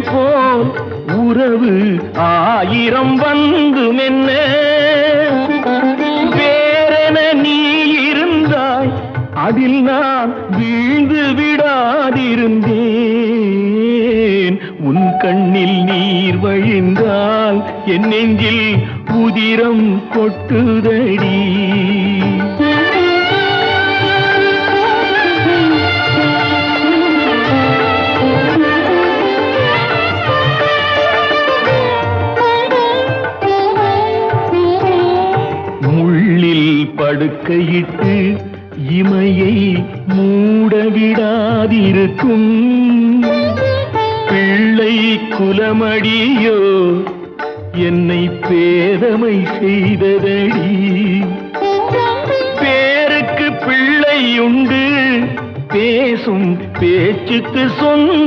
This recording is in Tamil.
போல் உறவு ஆயிரம் வந்தும் என்ன வேறென நீ இருந்தாய் அதில் நான் வீழ்ந்து விடாதிருந்தேன் உன் கண்ணில் நீர் வழிந்தால் என் நெஞ்சில் உதிரம் கொட்டுதடி முள்ளில் படுக்கையிட்டு இமையை மூடவிடாதிருக்கும் பிள்ளை குலமடியோ என்னை பேதமை செய்ததடி பேருக்கு பிள்ளை உண்டு பேசும் பேச்சுக்கு சொந்த